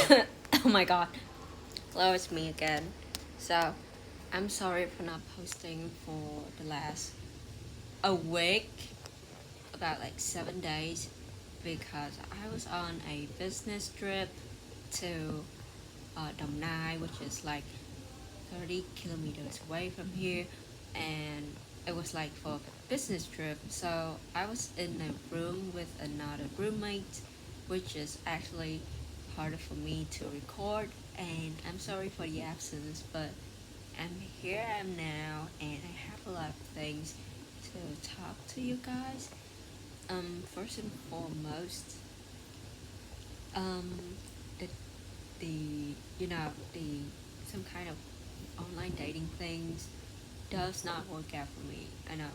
Oh my god. Hello, it's me again. So, I'm sorry for not posting for the last a week, about like 7 days, because I was on a business trip to Dong Nai, which is like 30 kilometers away from here, and it was like for a business trip. So I was in a room with another roommate, which is actually harder for me to record. And I'm sorry for the absence, but here I am now, and I have a lot of things to talk to you guys. First and foremost, um, the the some kind of online dating things does not work out for me. I know,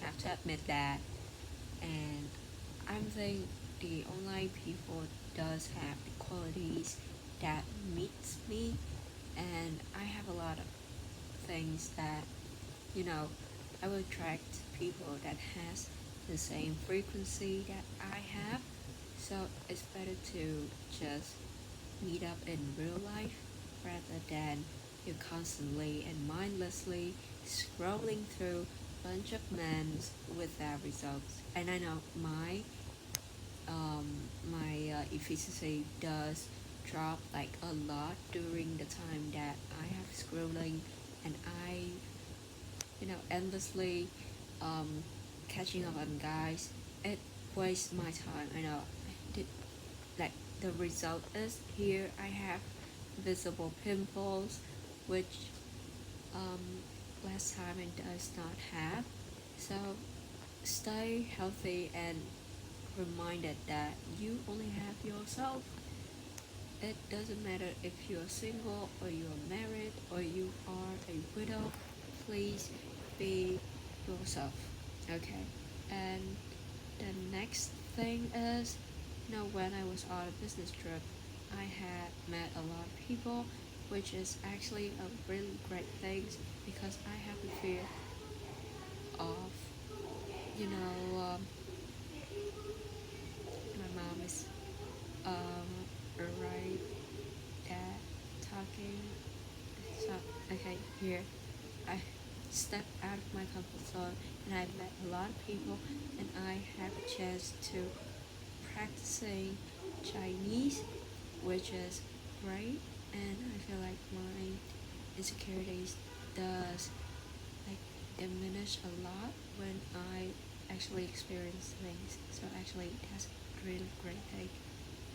I have to admit that. And I think the online people does have the qualities that meets me, and I have a lot of things that you know I will attract people that has the same frequency that I have. So it's better to just meet up in real life rather than you constantly and mindlessly scrolling through a bunch of men without results. And I know my efficiency does drop like a lot during the time that I have scrolling, and I endlessly um, catching up on guys. It wastes my time. I know. Like the result is here I have visible pimples, which um, last time it does not have. So stay healthy and reminded that you only have yourself. It doesn't matter if you're single or you're married or you are a widow. Please be yourself. Okay. And the next thing is, when I was on a business trip, I had met a lot of people, which is actually a really great thing because I have the fear of, you know, my mom is right at talking. So, okay, here I stepped out of my comfort zone and I met a lot of people, and I have a chance to practicing Chinese, which is great. And I feel like my insecurities does like diminish a lot when I actually experience things. So actually that's a really great thing.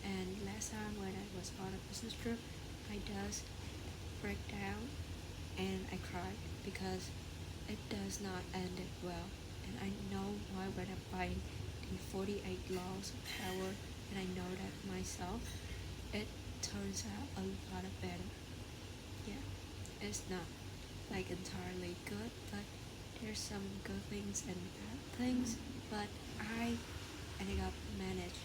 And last time when I was on a business trip, I does break down and I cried because it does not end it well. And I know why when I find the 48 laws of power and I know that myself, it turns out a lot better. Yeah, it's not like entirely good, but there's some good things and bad things. But I ended up managed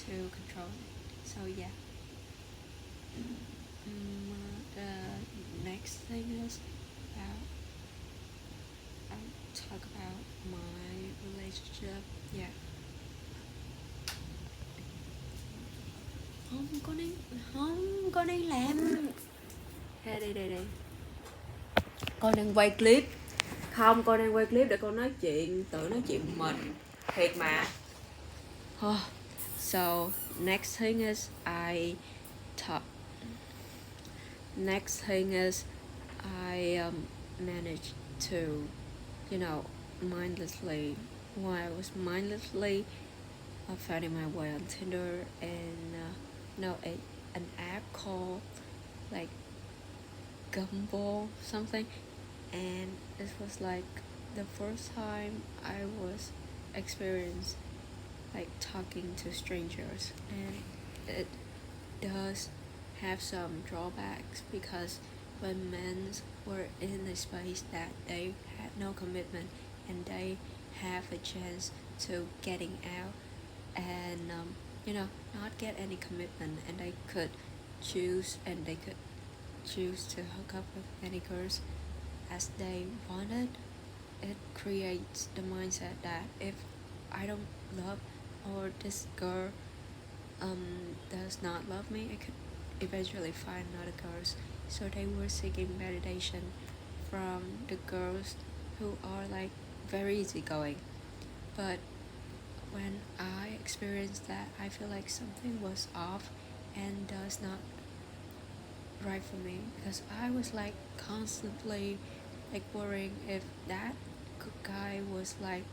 to control it. So yeah. The next thing is about I'll talk about my relationship. Yeah. Không có nên làm. Đây. Con đang quay clip. Không, con đang quay clip để con nói chuyện, tự nói chuyện một mình. Thiệt mà. So next thing is talk. Next thing is I managed to, mindlessly. While I was mindlessly finding my way on Tinder and an app called like Gumble something, and this was like the first time I was experienced like talking to strangers, and it does have some drawbacks because when men were in a space that they had no commitment and they have a chance to getting out and not get any commitment, and they could choose to hook up with any girls as they wanted. It creates the mindset that if I don't love or this girl does not love me, eventually find other girls. So they were seeking validation from the girls who are like very easygoing. But when I experienced that, I feel like something was off and does not right for me, because I was like constantly like worrying if that guy was like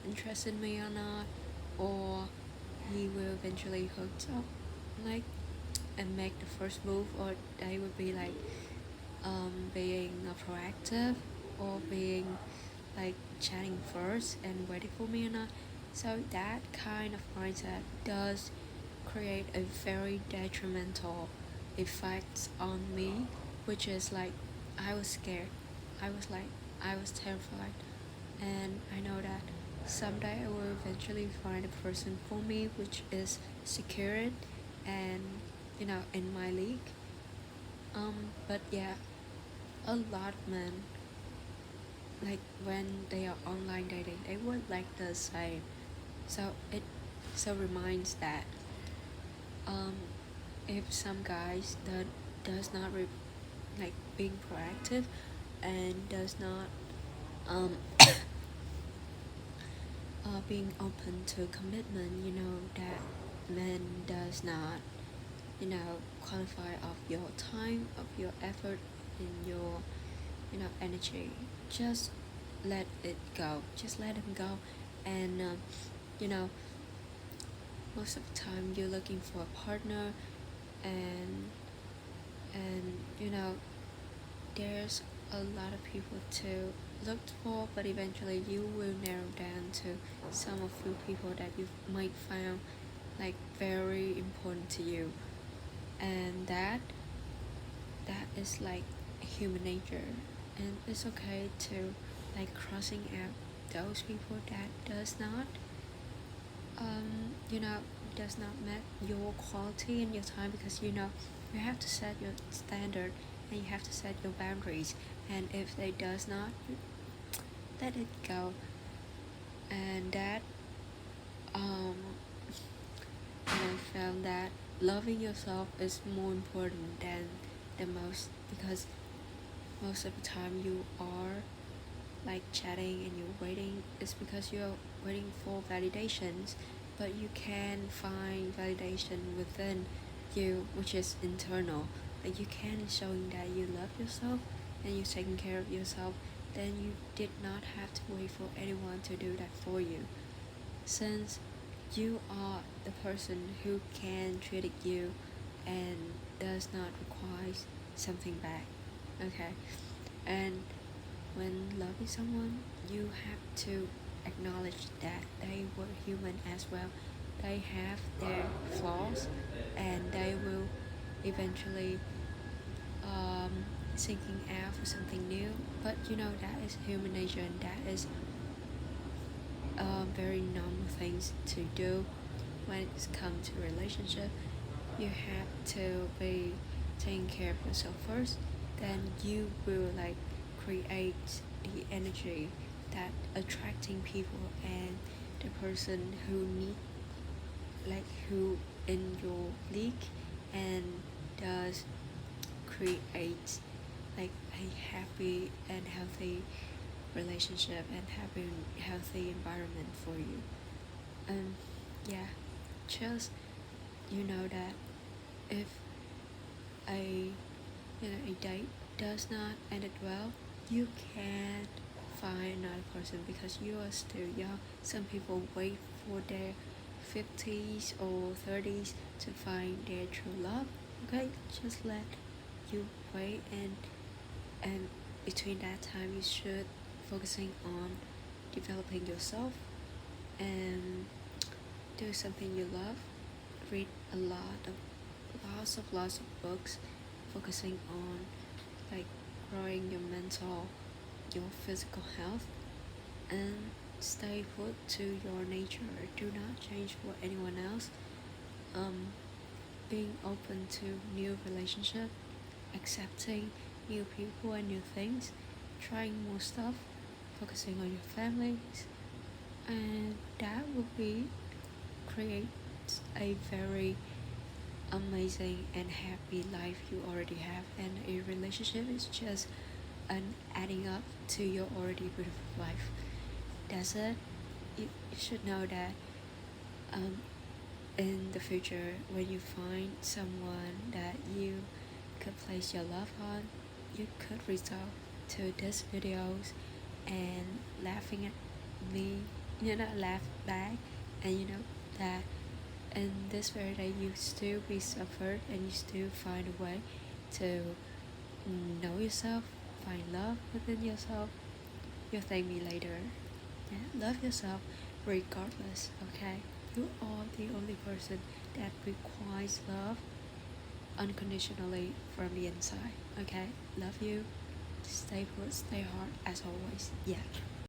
interested in me or not, or he will eventually hook up like and make the first move, or they would be like being proactive, or being like chatting first and waiting for me or not. So that kind of mindset does create a very detrimental effect on me, which is like I was scared. I was terrified, and I know that someday I will eventually find a person for me which is secured and in my league. But yeah, a lot of men, like when they are online dating, they would like the same. So it reminds that um if some guys that does not like being proactive and does not um being open to commitment, that men does not qualify of your time, of your effort, in your energy. Just let it go, just let him go. And you know most of the time you're looking for a partner, and there's a lot of people to look for, but eventually you will narrow down to some of few people that you might find like very important to you. And that is like human nature, and it's okay to like crossing out those people that you know does not met your quality and your time, because you have to set your standard and you have to set your boundaries. And if they does not, let it go. And that um and I found that loving yourself is more important than the most, because most of the time you are like chatting and you're waiting, it's because you're waiting for validations, but you can find validation within you, which is internal. Like you can showing that you love yourself and you're taking care of yourself, then you did not have to wait for anyone to do that for you, since you are the person who can treat you and does not require something back. Okay. And when loving someone, you have to acknowledge that they were human as well. They have their flaws, and they will eventually seeking out for something new. But that is human nature, and that is very normal things to do when it comes to relationship. You have to be taking care of yourself first, then you will like create the energy that attracting people, and the person who need like who in your league, and does create like a happy and healthy relationship and happy healthy environment for you. Yeah, just that if a a date does not end it well, you can find another person, because you are still young. Some people wait for their 50s or 30s to find their true love. Okay, just let you wait, and between that time you should focusing on developing yourself and do something you love. Read a lots of books, focusing on like growing your mental, your physical health, and stay put to your nature. Do not change for anyone else. Being open to new relationship, accepting new people and new things, trying more stuff, focusing on your families, and that will be create a very amazing and happy life you already have, and a relationship is just an adding up to your already beautiful life. That's it. You should know that um, in the future, when you find someone that you could place your love on, you could resort to these videos and laughing at me, laugh back, and that in this very day you still be suffered and you still find a way to know yourself, find love within yourself. You'll thank me later. Yeah, love yourself regardless, okay? You are the only person that requires love unconditionally from the inside, okay? Love you. Stay put, stay hard as always. Yeah.